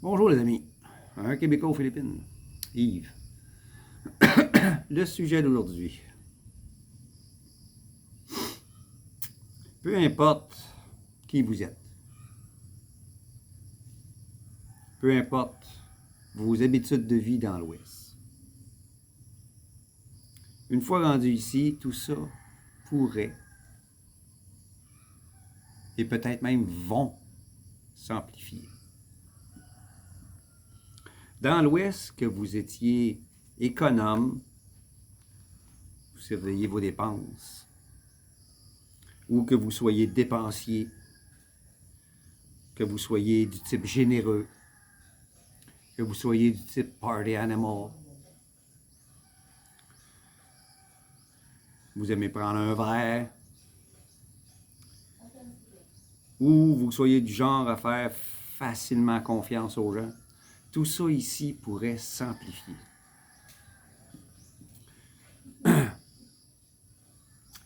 Bonjour les amis, un Québécois aux Philippines, Yves. Le sujet d'aujourd'hui. Peu importe qui vous êtes, peu importe vos habitudes de vie dans l'Ouest, une fois rendu ici, tout ça pourrait et peut-être même vont s'amplifier. Dans l'Ouest, que vous étiez économe, vous surveillez vos dépenses, ou que vous soyez dépensier, que vous soyez du type généreux, que vous soyez du type party animal, vous aimez prendre un verre, ou vous soyez du genre à faire facilement confiance aux gens, tout ça ici pourrait s'amplifier.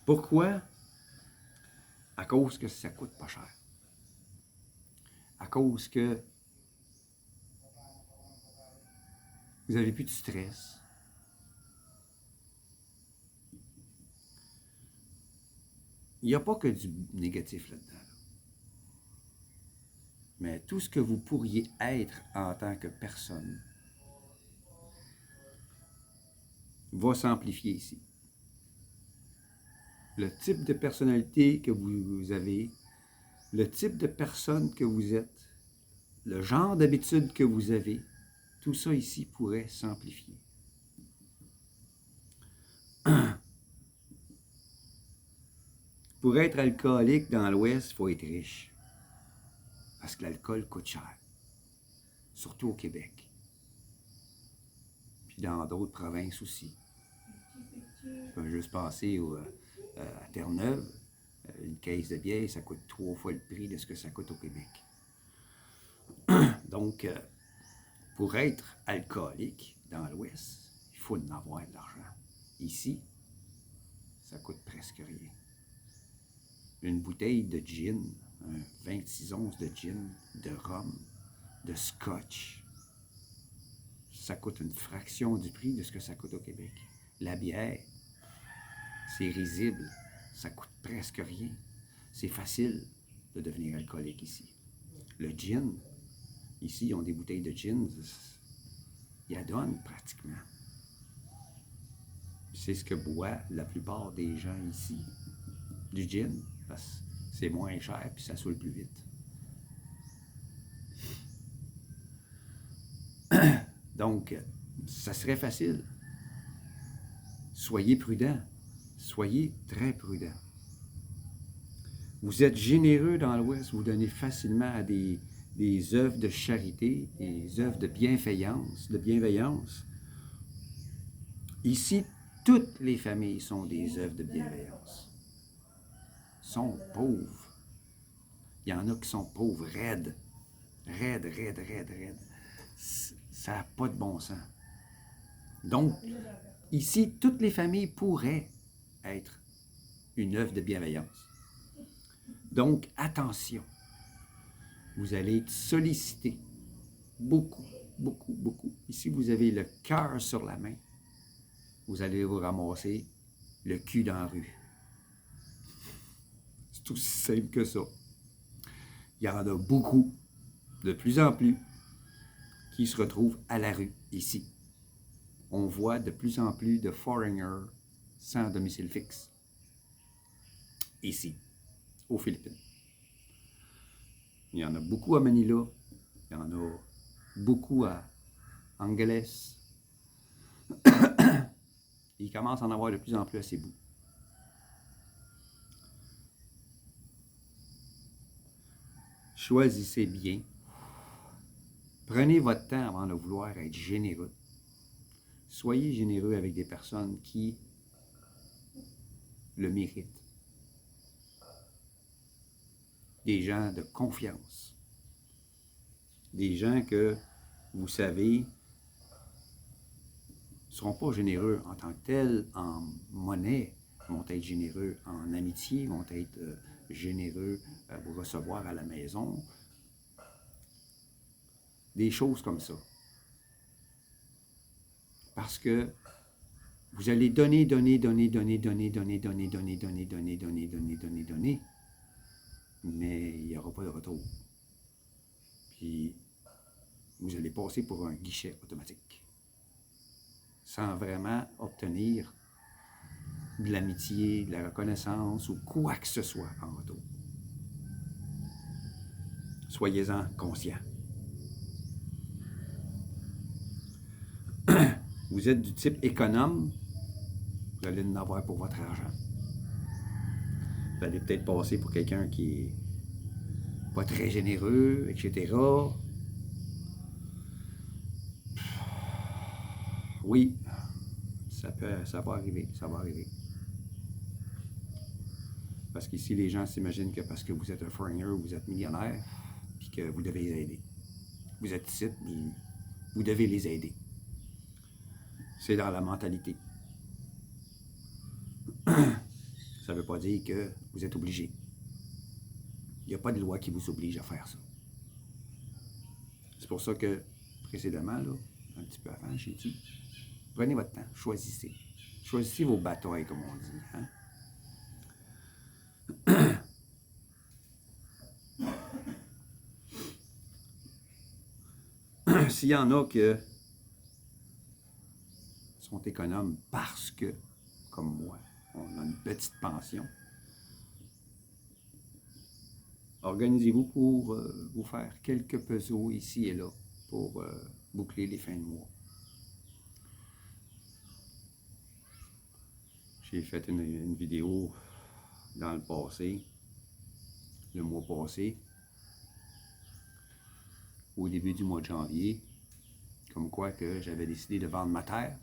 Pourquoi? À cause que ça coûte pas cher. À cause que vous n'avez plus de stress. Il n'y a pas que du négatif là-dedans. Mais tout ce que vous pourriez être en tant que personne va s'amplifier ici. Le type de personnalité que vous avez, le type de personne que vous êtes, le genre d'habitude que vous avez, tout ça ici pourrait s'amplifier. Pour être alcoolique dans l'Ouest, il faut être riche. Parce que l'alcool coûte cher. Surtout au Québec. Puis dans d'autres provinces aussi. On peut juste passer à Terre-Neuve. Une caisse de bière, ça coûte 3 fois le prix de ce que ça coûte au Québec. Donc, pour être alcoolique dans l'Ouest, il faut en avoir de l'argent. Ici, ça coûte presque rien. Une bouteille de gin, 26 onces de gin, de rhum, de scotch, ça coûte une fraction du prix de ce que ça coûte au Québec. La bière, c'est risible, ça coûte presque rien. C'est facile de devenir alcoolique ici. Le gin, ici, ils ont des bouteilles de gin, ils la donnent pratiquement. C'est ce que boit la plupart des gens ici, du gin, parce que c'est moins cher puis ça saoule plus vite. Donc, ça serait facile. Soyez prudent. Soyez très prudent. Vous êtes généreux dans l'Ouest, vous donnez facilement à des œuvres de charité, des œuvres de bienveillance. Ici, toutes les familles sont des œuvres de bienveillance. Sont pauvres. Il y en a qui sont pauvres, raides. Raides. Ça n'a pas de bon sens. Donc, ici, toutes les familles pourraient être une œuvre de bienveillance. Donc, attention. Vous allez être sollicité beaucoup. Ici, vous avez le cœur sur la main. Vous allez vous ramasser le cul dans la rue. C'est aussi simple que ça. Il y en a beaucoup, de plus en plus, qui se retrouvent à la rue, ici. On voit de plus en plus de foreigners sans domicile fixe. Ici, aux Philippines. Il y en a beaucoup à Manila, il y en a beaucoup à Angeles. Il commence à en avoir de plus en plus à Cebu. Choisissez bien. Prenez votre temps avant de vouloir être généreux. Soyez généreux avec des personnes qui le méritent. Des gens de confiance. Des gens que, vous savez, ne seront pas généreux en tant que tels, en monnaie, vont être généreux en amitié, vont être généreux à vous recevoir à la maison. des choses comme ça. Parce que vous allez donner, mais il n'y aura pas de retour. Puis, vous allez passer pour un guichet automatique, sans vraiment obtenir de l'amitié, de la reconnaissance ou quoi que ce soit en retour. Soyez-en conscients. Vous êtes du type économe, vous allez en avoir pour votre argent. Vous allez peut-être passer pour quelqu'un qui est pas très généreux, etc. Oui, ça va arriver, ça va arriver. Parce qu'ici, les gens s'imaginent que parce que vous êtes un foreigner, vous êtes millionnaire, puis que vous devez les aider. Vous êtes ici, vous devez les aider. C'est dans la mentalité. Ça ne veut pas dire que vous êtes obligé. Il n'y a pas de loi qui vous oblige à faire ça. C'est pour ça que, précédemment, là, un petit peu avant, j'ai dit, prenez votre temps, choisissez. Choisissez vos batailles, comme on dit. Hein? S'il y en a qui sont économes parce que, comme moi, on a une petite pension, organisez-vous pour vous faire quelques pesos ici et là pour boucler les fins de mois. J'ai fait une vidéo dans le passé, le mois passé, au début du mois de janvier, comme quoi que j'avais décidé de vendre ma terre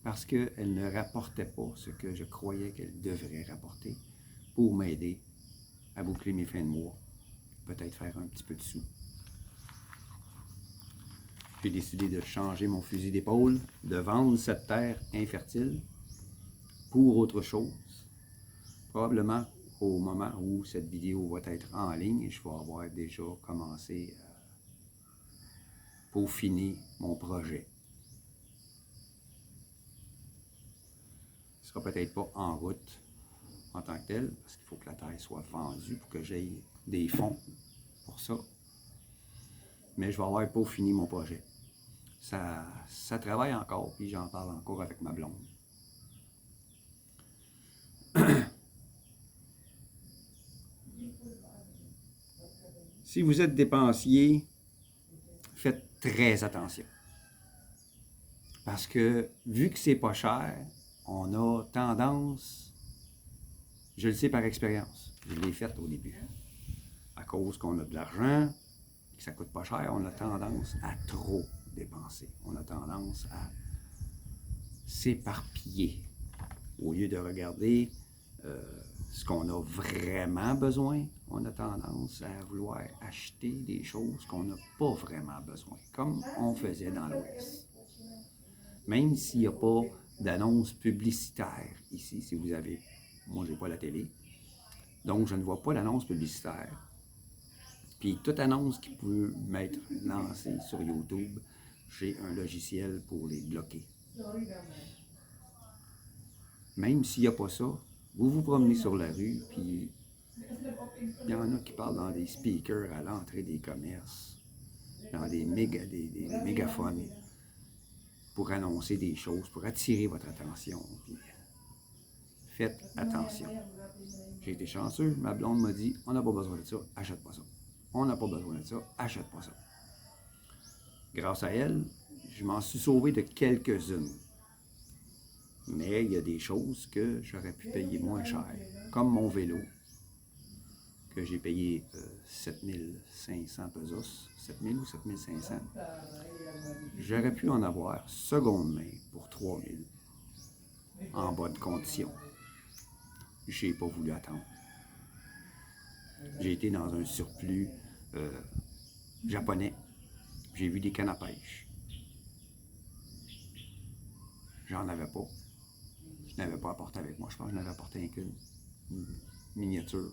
parce qu'elle ne rapportait pas ce que je croyais qu'elle devrait rapporter pour m'aider à boucler mes fins de mois, peut-être faire un petit peu de sous. J'ai décidé de changer mon fusil d'épaule, de vendre cette terre infertile pour autre chose. Probablement au moment où cette vidéo va être en ligne, je vais avoir déjà commencé à peaufiner mon projet. Ce ne sera peut-être pas en route en tant que tel, parce qu'il faut que la terre soit vendue pour que j'aie des fonds pour ça. Mais je vais avoir peaufiné mon projet. Ça travaille encore, puis j'en parle encore avec ma blonde. Si vous êtes dépensier, faites très attention. Parce que vu que c'est pas cher, on a tendance, je le sais par expérience, je l'ai fait au début, à cause qu'on a de l'argent, que ça coûte pas cher, on a tendance à trop dépenser. On a tendance à s'éparpiller au lieu de regarder ce qu'on a vraiment besoin. On a tendance à vouloir acheter des choses qu'on n'a pas vraiment besoin, comme on faisait dans l'Ouest. Même s'il n'y a pas d'annonce publicitaire ici, si vous avez, moi j'ai pas la télé, donc je ne vois pas l'annonce publicitaire. Puis toute annonce qui peut m'être lancée sur YouTube, j'ai un logiciel pour les bloquer. Même s'il n'y a pas ça, vous vous promenez sur la rue, puis il y en a qui parlent dans des speakers à l'entrée des commerces, dans des mégaphones, pour annoncer des choses, pour attirer votre attention. Puis faites attention. J'ai été chanceux, ma blonde m'a dit, on n'a pas besoin de ça, achète pas ça. On n'a pas besoin de ça, achète pas ça. Grâce à elle, je m'en suis sauvé de quelques-unes. Mais il y a des choses que j'aurais pu payer moins cher, comme mon vélo, que j'ai payé 7500 pesos, 7000 ou 7500. J'aurais pu en avoir seconde main pour 3000, en bonne condition. J'ai pas voulu attendre. J'ai été dans un surplus japonais. J'ai vu des cannes à pêche. J'en avais pas. Je n'avais pas apporté avec moi. Je pense que je n'avais apporté qu'une miniature.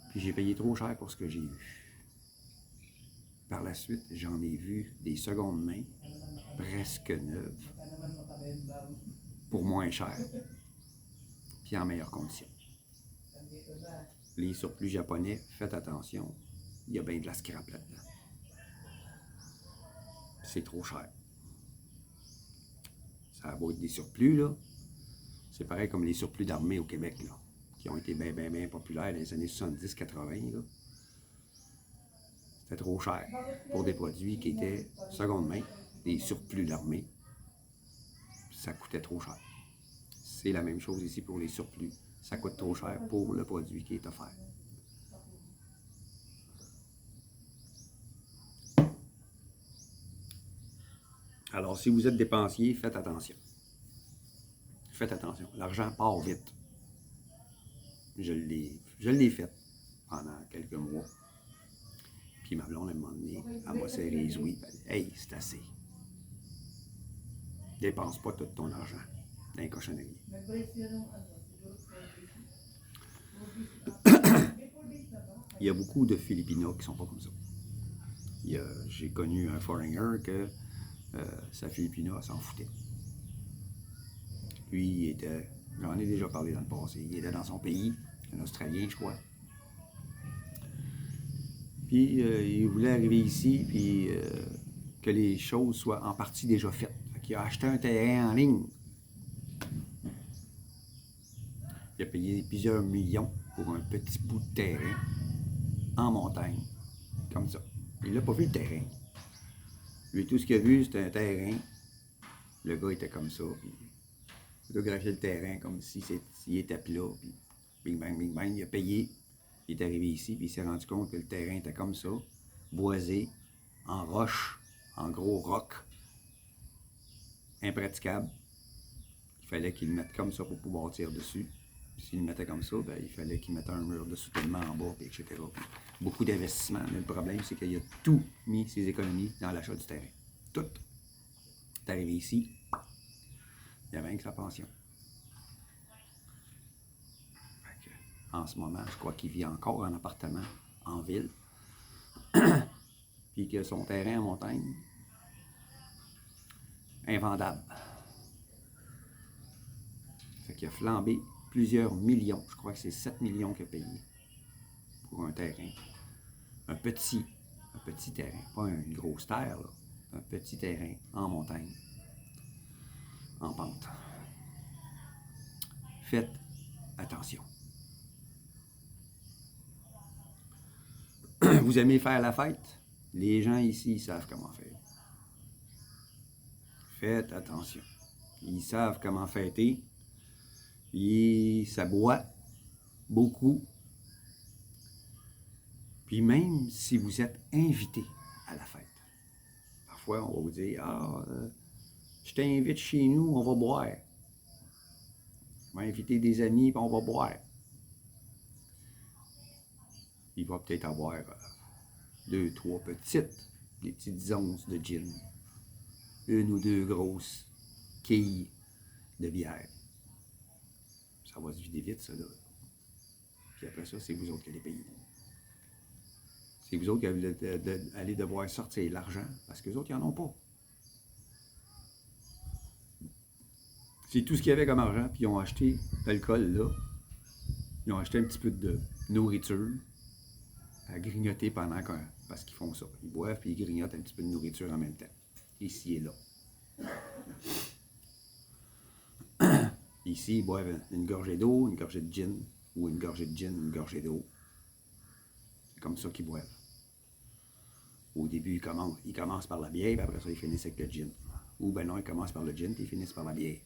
Puis j'ai payé trop cher pour ce que j'ai eu. Par la suite, j'en ai vu des secondes mains, presque neuves, pour moins cher, puis en meilleures conditions. Les surplus japonais, faites attention, il y a bien de la scrap là-dedans. C'est trop cher. Ça a beau être des surplus, là. C'est pareil comme les surplus d'armée au Québec, là, qui ont été bien populaires dans les années 70-80, là. C'était trop cher pour des produits qui étaient seconde main, des surplus d'armée. Ça coûtait trop cher. C'est la même chose ici pour les surplus. Ça coûte trop cher pour le produit qui est offert. Alors, si vous êtes dépensier, faites attention. Faites attention. L'argent part vite. Je l'ai fait pendant quelques mois. Puis ma blonde, à un moment donné, elle m'a serré les ouïes. Hey, c'est assez. Dépense pas tout ton argent dans les cochonneries. Il y a beaucoup de Filipinos qui ne sont pas comme ça. J'ai connu un foreigner que sa Filipina s'en foutait. Lui, j'en ai déjà parlé dans le passé, il était dans son pays, un Australien, je crois. Puis il voulait arriver ici, puis que les choses soient en partie déjà faites. Fait qu'il a acheté un terrain en ligne. Il a payé plusieurs millions pour un petit bout de terrain en montagne, comme ça. Il n'a pas vu le terrain. Lui, tout ce qu'il a vu, c'était un terrain. Le gars était comme ça, puis il photographiait le terrain comme s'il était plat, puis bing bang, il a payé. Il est arrivé ici, puis il s'est rendu compte que le terrain était comme ça, boisé, en roche, en gros roc, impraticable. Il fallait qu'il le mette comme ça pour pouvoir tirer dessus. S'il le mettait comme ça, ben, il fallait qu'il mette un mur de soutènement en bas, puis etc. Puis beaucoup d'investissements. Mais le problème, c'est qu'il a tout mis ses économies dans l'achat du terrain. Tout. Il est arrivé ici, il y avait rien que sa pension. En ce moment, je crois qu'il vit encore en appartement, en ville. Puis que son terrain en montagne, invendable. Fait qu'il a flambé plusieurs millions. Je crois que c'est 7 millions qu'il a payé pour un terrain. Un petit terrain, pas une grosse terre, là. Un petit terrain en montagne, en pente. Faites attention. Vous aimez faire la fête? Les gens ici, ils savent comment faire. Faites attention. Ils savent comment fêter. Puis ça boit beaucoup. Puis même si vous êtes invité à la fête, parfois on va vous dire, je t'invite chez nous, on va boire. On va inviter des amis, puis on va boire. Il va peut-être avoir 2, 3 des petites onces de gin. 1 ou 2 grosses quilles de bière. Ça va se vider vite, ça, là. Puis après ça, c'est vous autres qui allez payer. C'est vous autres qui allez devoir sortir l'argent, parce que les autres, ils n'en ont pas. C'est tout ce qu'il y avait comme argent, puis ils ont acheté l'alcool, là. Ils ont acheté un petit peu de nourriture à grignoter parce qu'ils font ça. Ils boivent, puis ils grignotent un petit peu de nourriture en même temps. Ici et là. Ici, ils boivent une gorgée d'eau, une gorgée de gin, ou une gorgée de gin, une gorgée d'eau. C'est comme ça qu'ils boivent. Au début, ils commencent par la bière, puis après ça, ils finissent avec le gin. Ou ben non, ils commencent par le gin, puis ils finissent par la bière.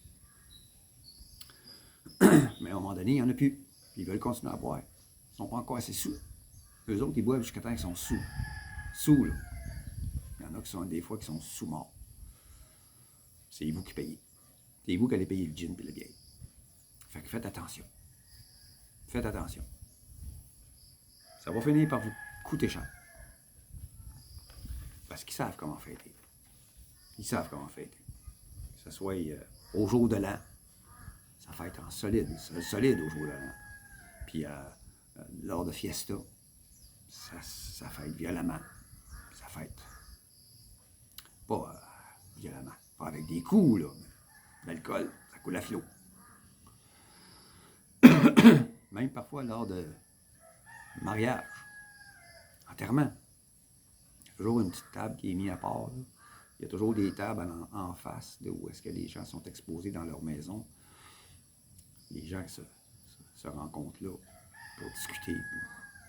Mais à un moment donné, il n'y en a plus. Ils veulent continuer à boire. Ils ne sont pas encore assez sous. Eux autres, ils boivent jusqu'à temps qu'ils sont sous. Sous, là. Il y en a qui sont des fois qui sont sous-morts. C'est vous qui payez. C'est vous qui allez payer le gin et la bière. Fait que faites attention. Faites attention. Ça va finir par vous coûter cher. Parce qu'ils savent comment fêter. Ils savent comment fêter. Que ce soit au jour de l'an, ça fête en solide. C'est solide au jour de l'an. Puis lors de fiesta, ça fête violemment. Ça fête. Pas violemment, pas avec des coups, là, mais l'alcool, ça coule à flot. Même parfois lors de mariage, enterrement. Il y a toujours une petite table qui est mise à part. Là. Il y a toujours des tables en face de où est-ce que les gens sont exposés dans leur maison. Les gens se rencontrent là pour discuter,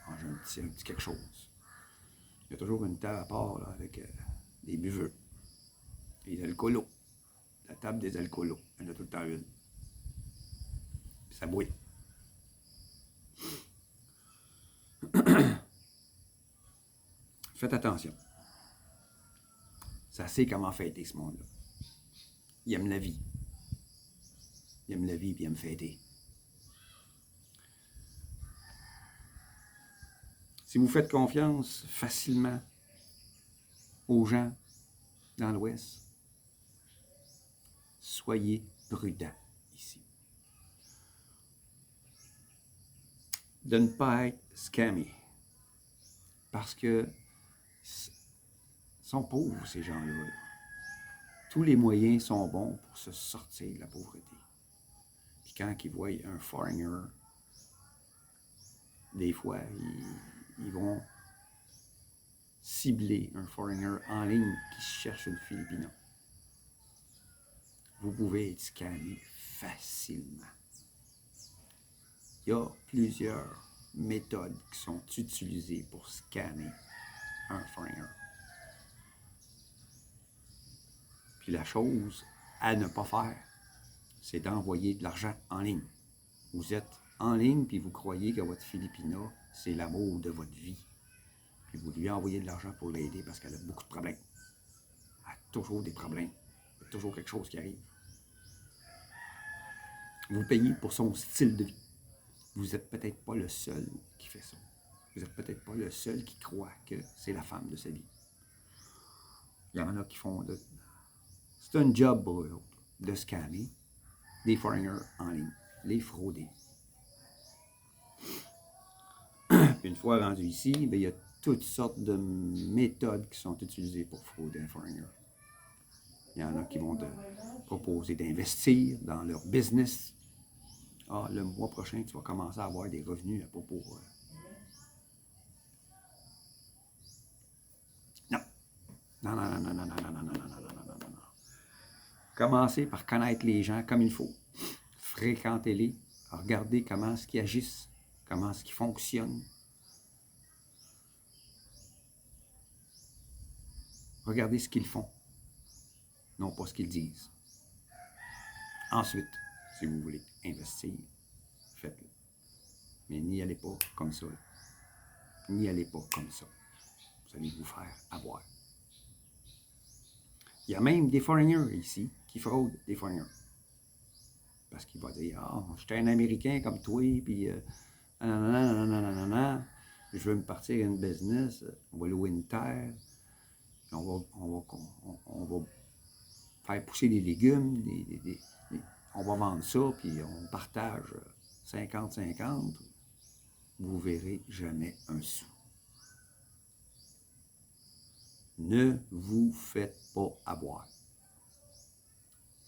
pour manger un petit quelque chose. Il y a toujours une table à part là, avec des buveux, des alcoolos. La table des alcoolos, il y en a tout le temps une. Puis ça bouille. Faites attention. Ça sait comment fêter ce monde-là. Il aime la vie. Il aime la vie et il aime fêter. Si vous faites confiance facilement aux gens dans l'Ouest, soyez prudents ici. De ne pas être scammé. Parce que sont pauvres, ces gens-là. Tous les moyens sont bons pour se sortir de la pauvreté. Puis quand ils voient un foreigner, des fois, ils vont cibler un foreigner en ligne qui cherche une Filipino. Vous pouvez être scammé facilement. Il y a plusieurs méthodes qui sont utilisées pour scammer un foreigner. Puis la chose à ne pas faire, c'est d'envoyer de l'argent en ligne. Vous êtes en ligne puis vous croyez que votre Filipina, c'est l'amour de votre vie. Puis vous lui envoyez de l'argent pour l'aider parce qu'elle a beaucoup de problèmes. Elle a toujours des problèmes. Il y a toujours quelque chose qui arrive. Vous payez pour son style de vie. Vous n'êtes peut-être pas le seul qui fait ça. Vous n'êtes peut-être pas le seul qui croit que c'est la femme de sa vie. Il y en a qui font... C'est un job pour eux autres, de scammer des foreigners en ligne, les frauder. Une fois rendu ici, bien, il y a toutes sortes de méthodes qui sont utilisées pour frauder un foreigner. Il y en a qui vont te proposer d'investir dans leur business. Ah, le mois prochain, tu vas commencer à avoir des revenus à propos. Non. Non, non, non, non, non, non, non, non, non, non, non, non, non, non. Commencez par connaître les gens comme il faut. Fréquentez-les. Regardez comment est-ce qu'ils agissent, comment est-ce qu'ils fonctionnent. Regardez ce qu'ils font, non pas ce qu'ils disent. Ensuite, si vous voulez investir, faites-le. Mais n'y allez pas comme ça. N'y allez pas comme ça. Vous allez vous faire avoir. Il y a même des foreigners ici qui fraudent des foreigners. Parce qu'il va dire, ah, je suis un Américain comme toi, puis je veux me partir une business, on va louer une terre, on va faire pousser des légumes, on va vendre ça, puis on partage 50-50. Vous verrez jamais un sou. Ne vous faites pas avoir.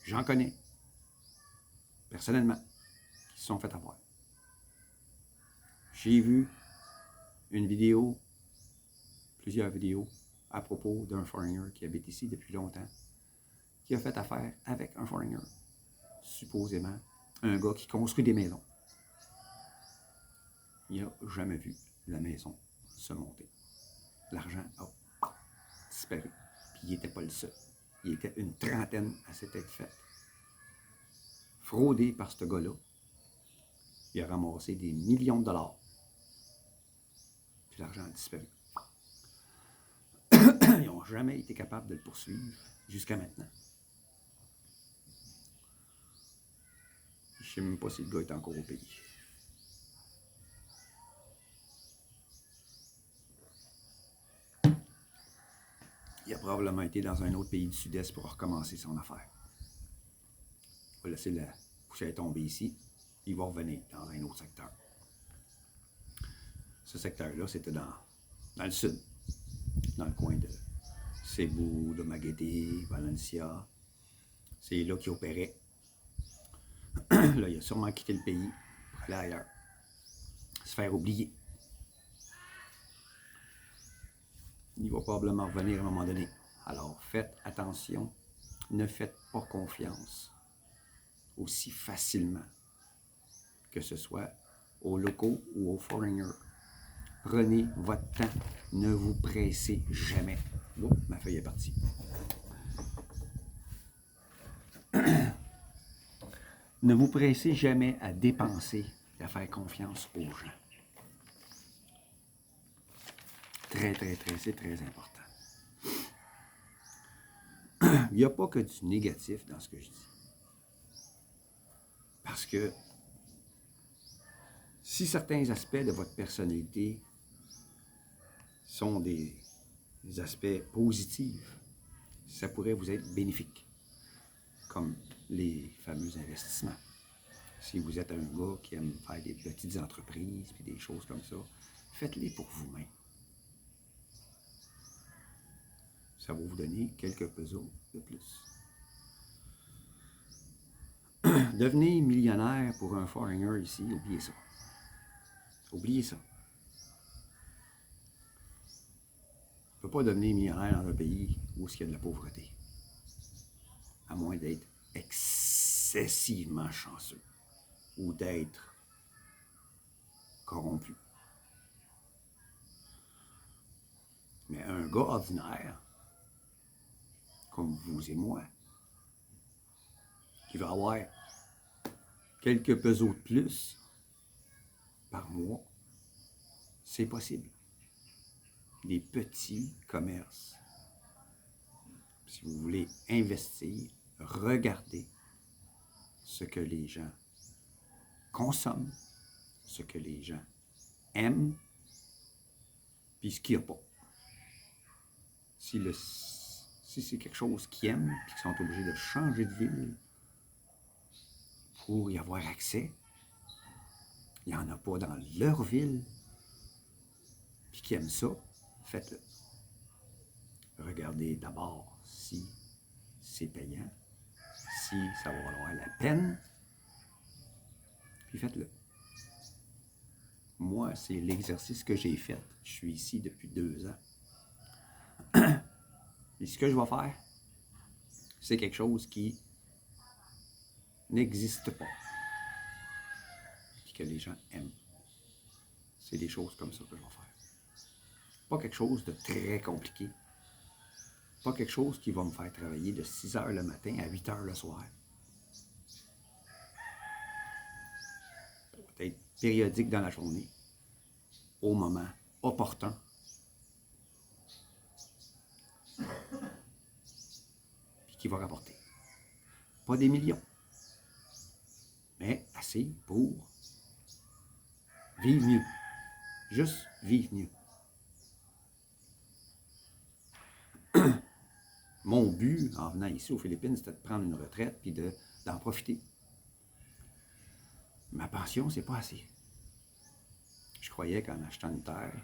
J'en connais, personnellement, qui se sont fait avoir. J'ai vu une vidéo, plusieurs vidéos, à propos d'un foreigner qui habite ici depuis longtemps, qui a fait affaire avec un foreigner, supposément un gars qui construit des maisons. Il n'a jamais vu la maison se monter. L'argent a disparu. Puis il n'était pas le seul. Il était une trentaine à cette être faite. Fraudé par ce gars-là. Il a ramassé des millions de dollars. Puis l'argent a disparu. Ils n'ont jamais été capables de le poursuivre jusqu'à maintenant. Je ne sais même pas si le gars est encore au pays. Il a probablement été dans un autre pays du Sud-Est pour recommencer son affaire. Il va laisser la poussière tomber ici. Il va revenir dans un autre secteur. Ce secteur-là, c'était dans le sud, dans le coin de Cebu, Dumaguete, Valencia. C'est là qu'il opérait. Là, il a sûrement quitté le pays pour aller ailleurs. Se faire oublier. Il va probablement revenir à un moment donné. Alors, faites attention. Ne faites pas confiance aussi facilement que ce soit aux locaux ou aux foreigners. Prenez votre temps. Ne vous pressez jamais. Oh, ma feuille est partie. Ne vous pressez jamais à dépenser et à faire confiance aux gens. Très, très, très, c'est très important. Il n'y a pas que du négatif dans ce que je dis. Parce que si certains aspects de votre personnalité sont des aspects positifs, ça pourrait vous être bénéfique, comme les fameux investissements. Si vous êtes un gars qui aime faire des petites entreprises et des choses comme ça, faites-les pour vous-même. Ça va vous donner quelques pesos de plus. Devenez millionnaire pour un foreigner ici, oubliez ça. Oubliez ça. On ne peut pas devenir millionnaire dans un pays où il y a de la pauvreté. À moins d'être excessivement chanceux ou d'être corrompu. Mais un gars ordinaire, comme vous et moi, qui va avoir quelques pesos de plus par mois, c'est possible. Des petits commerces. Si vous voulez investir, regardez ce que les gens consomment, ce que les gens aiment, puis ce qu'il n'y a pas. Si c'est quelque chose qu'ils aiment, puis qu'ils sont obligés de changer de ville pour y avoir accès, il n'y en a pas dans leur ville, puis qu'ils aiment ça, faites-le. Regardez d'abord si c'est payant, si ça va valoir la peine, puis faites-le. Moi, c'est l'exercice que j'ai fait. Je suis ici depuis 2 ans. Et ce que je vais faire, c'est quelque chose qui n'existe pas, puis que les gens aiment. C'est des choses comme ça que je vais faire. Pas quelque chose de très compliqué. Pas quelque chose qui va me faire travailler de 6 heures le matin à 8 heures le soir. Peut-être périodique dans la journée, au moment opportun. Puis qui va rapporter. Pas des millions, mais assez pour vivre mieux. Juste vivre mieux. Mon but, en venant ici aux Philippines, c'était de prendre une retraite puis d'en profiter. Ma pension, c'est pas assez. Je croyais qu'en achetant une terre,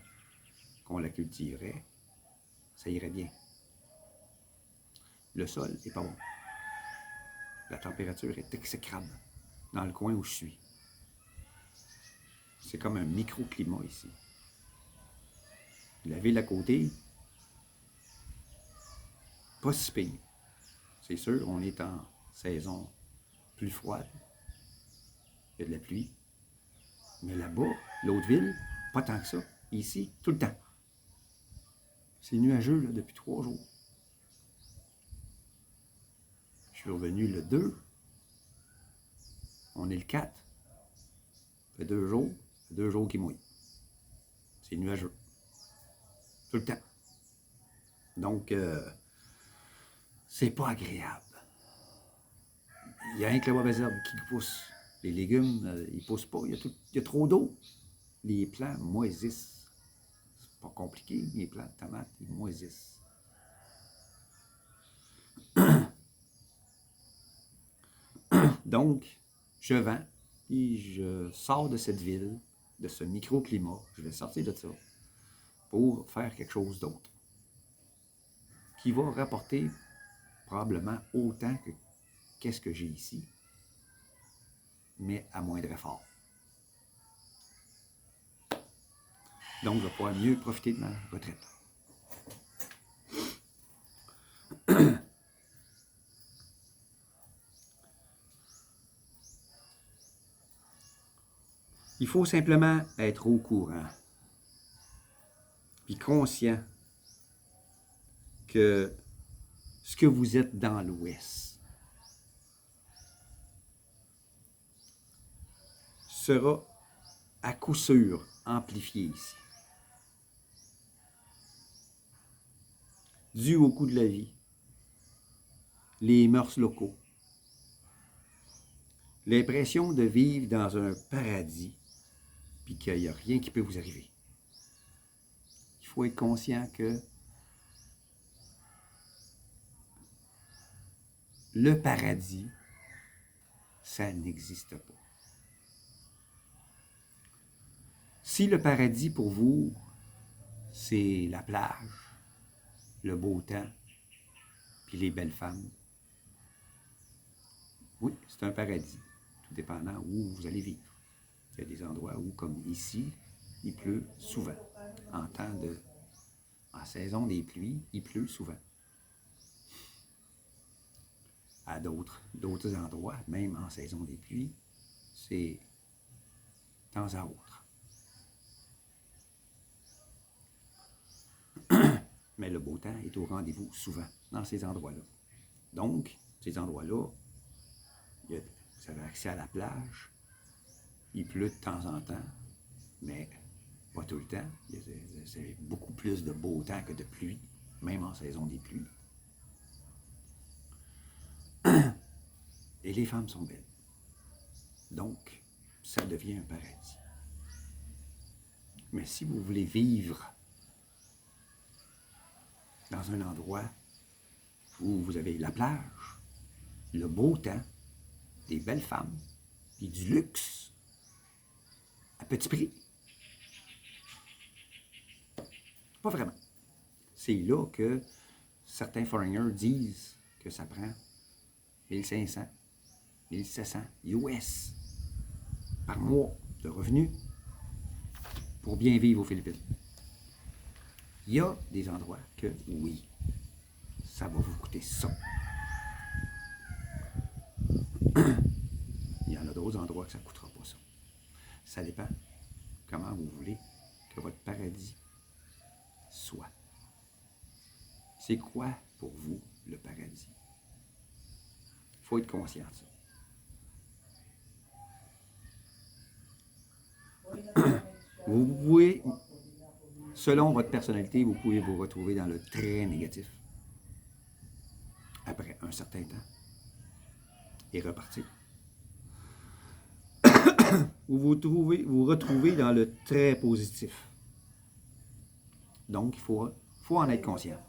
qu'on la cultiverait, ça irait bien. Le sol n'est pas bon. La température est exécrable dans le coin où je suis. C'est comme un microclimat ici. La ville à côté, pas si pire. C'est sûr, on est en saison plus froide. Il y a de la pluie. Mais là-bas, l'autre ville, pas tant que ça. Ici, tout le temps. C'est nuageux là, depuis 3 jours. Je suis revenu le 2. On est le 4. Ça fait 2 jours. Ça fait 2 jours qu'il mouille. C'est nuageux. Tout le temps. Donc, c'est pas agréable. Il y a rien que la mauvaise herbe qui pousse. Les légumes, ils poussent pas. Il y a trop d'eau. Les plants moisissent. C'est pas compliqué. Les plants de tomates, ils moisissent. Donc, je vends, puis je sors de cette ville, de ce microclimat. Je vais sortir de ça pour faire quelque chose d'autre qui va rapporter probablement autant que qu'est-ce que j'ai ici, mais à moindre effort. Donc, je vais pouvoir mieux profiter de ma retraite. Il faut simplement être au courant, puis conscient que ce que vous êtes dans l'Ouest sera à coup sûr amplifié ici. Dû au coût de la vie, les mœurs locaux, l'impression de vivre dans un paradis, puis qu'il n'y a rien qui peut vous arriver. Il faut être conscient que le paradis, ça n'existe pas. Si le paradis pour vous, c'est la plage, le beau temps, puis les belles femmes, oui, c'est un paradis, tout dépendant où vous allez vivre. Il y a des endroits où, comme ici, il pleut souvent. En saison des pluies, il pleut souvent. À d'autres endroits, même en saison des pluies, c'est de temps à autre. Mais le beau temps est au rendez-vous souvent dans ces endroits-là. Donc, ces endroits-là, vous avez accès à la plage, il pleut de temps en temps, mais pas tout le temps. C'est beaucoup plus de beau temps que de pluie, même en saison des pluies. Et les femmes sont belles. Donc, ça devient un paradis. Mais si vous voulez vivre dans un endroit où vous avez la plage, le beau temps, des belles femmes, et du luxe, à petit prix, pas vraiment. C'est là que certains foreigners disent que ça prend 1500, 1700 US par mois de revenus pour bien vivre aux Philippines. Il y a des endroits que, oui, ça va vous coûter ça. Il y en a d'autres endroits que ça ne coûtera pas ça. Ça dépend comment vous voulez que votre paradis soit. C'est quoi pour vous le paradis? Il faut être conscient de ça. Vous pouvez, selon votre personnalité, vous pouvez vous retrouver dans le très négatif après un certain temps et repartir. Vous vous retrouvez dans le très positif. Donc, il faut en être conscient.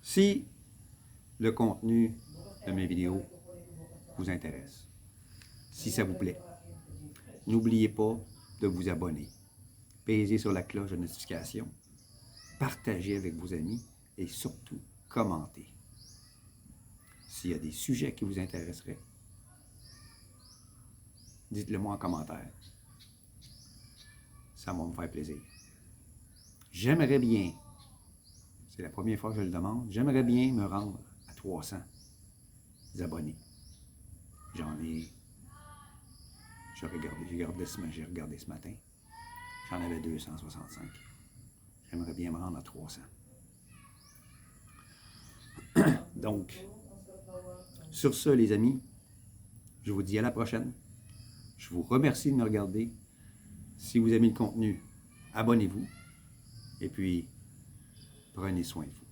Si le contenu de mes vidéos vous intéresse, si ça vous plaît, n'oubliez pas de vous abonner. Pèsez sur la cloche de notification, partagez avec vos amis et surtout, commentez. S'il y a des sujets qui vous intéresseraient, dites-le moi en commentaire. Ça va me faire plaisir. J'aimerais bien, c'est la première fois que je le demande, j'aimerais bien me rendre à 300 abonnés. J'ai regardé ce matin, j'en avais 265. J'aimerais bien me rendre à 300. Donc, sur ce, les amis, je vous dis à la prochaine. Je vous remercie de me regarder. Si vous aimez le contenu, abonnez-vous. Et puis, prenez soin de vous.